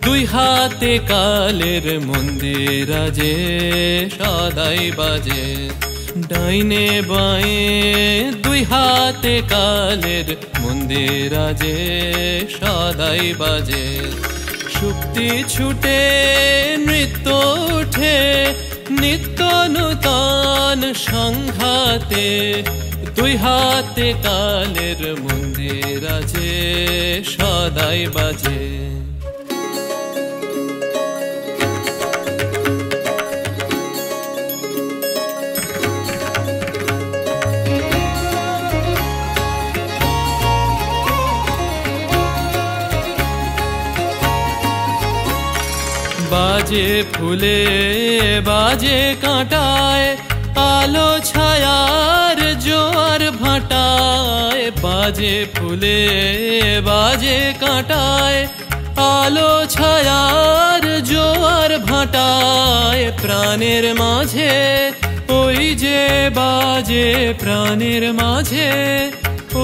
দুই হাতে কালের মন্দির আজে সদাই বাজে ডাইনে বাঁয়ে দুই হাতে কালের মন্দির আজে সদাই বাজে শুক্তি ছুটে নৃত্য উঠে নিত্য নূতন সংঘাতে দুই হাতে কালের মন্দির আজে সদাই বাজে बाजे फूले बाजे कांटाए आलो छायार जोर भाटाए बाजे फूले बाजे कांटाए आलो छायार जोर भाटाए प्राणेर माझे ओई जे बाजे प्राणेर माझे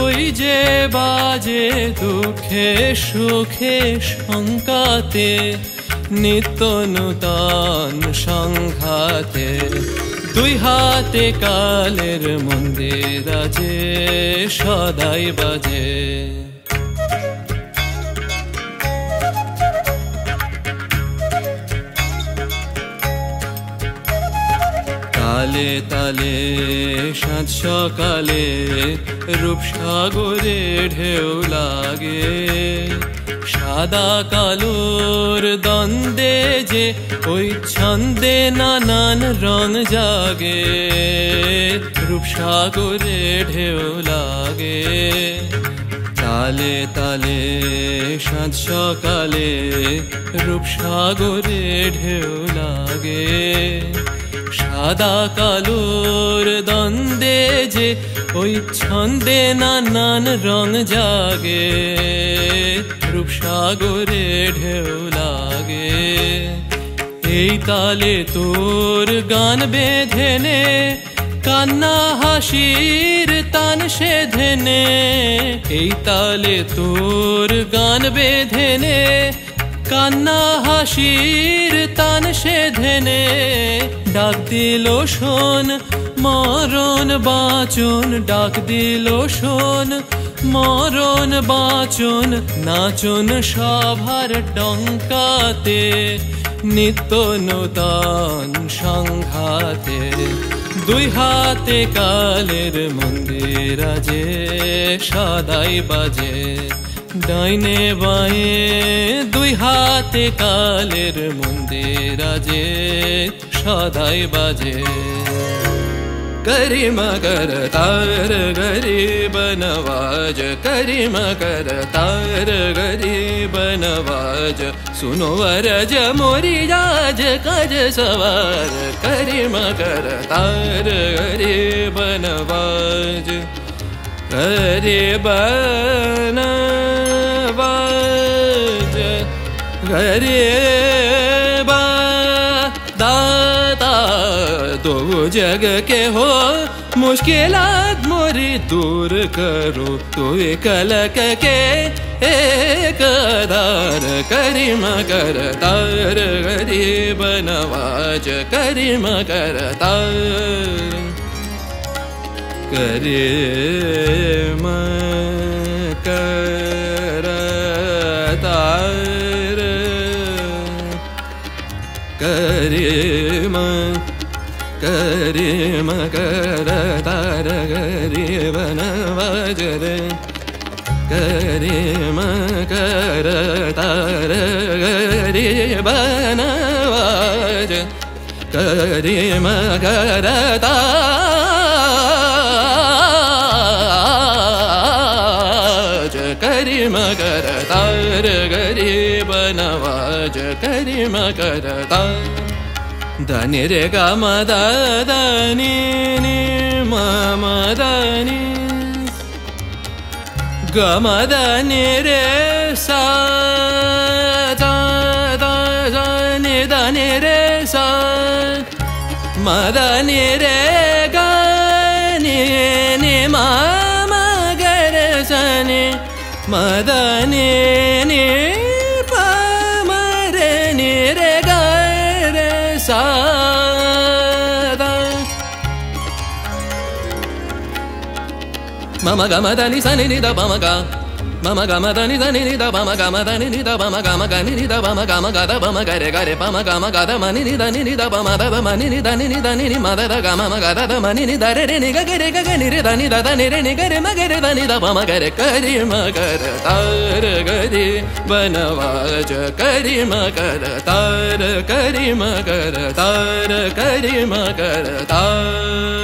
ओई जे बाजे दुखे सुखे शंकाते নিত্য নূতন সংঘাতে দুই হাতে কালের মন্দির আজে সদাই বাজে তালে তালে সাত সকালে রূপসাগরে ঢেউ লাগে সাদা কালোর দ্বন্দ্বে যে ওই ছন্দে নানান রং জাগে রূপসাগরে ঢেউ লাগে তালে তালে সাত সকালে রূপসাগরে ঢেউ লাগে সাদা কালোর দ্বন্দ্বে যে ওই ছন্দে নানান রং জাগে রূপসাগরে ঢেউ লাগে এই তালে তোর গান বেঁধে নে কান্না হাসির তান সেধে নে এই তালে তোর গান বেঁধে নে কান্না হাসির তান সেধে নে ডাক দিল শোন মরণ বাঁচন ডাক দিল শোন মরণ বাঁচন নাচন সভার ডঙ্কাতে নিত্য নূতন সংঘাতে দুই হাতে কালের মন্দির আজে সদাই বাজে ডাইনে বাঁয়ে দুই হাতে কালের মন্দির আজে সদাই বাজে करी मकर तार गरीब नवाज करी मकर तार गरीब नवाज सुनो वरज मोरी राज कज सवार करी मकर तार गरीब नवाज गरीब नवाज गरीब दाता दो जग के हो मुश्किलात मोरी दूर करो तो कलक के एक दार करी मकर तार गरीब नवाज करी मकर तार करी मकर तार करी करी मकर तार गरीब नवाज रे करी मकर तार गरीब नवाज करी मकर ताज करी मकर तार गरीब नवाज करी मकर तार धनी रे गा मदा धनी नि मम धनी ग मदा नि रे सा दा दा नि धनी रे सा मदा नि रे गा नि नि मम गर सनि मदा नि नि प म mama gama dani sani ni da bama ga mama gama dani dani ni da bama gama dani ni da bama gama gani ni da bama gama ga da bama ga re bama gama ga da mani ni da bama da mani ni da ni ma da ga mama ga da mani ni da re ni ga ni re da ni re ni ga re ma ga re da ni da bama ga re kari ma ga da tar ga di banawaj kari ma ga da tar kari ma ga da tar kari ma ga da tar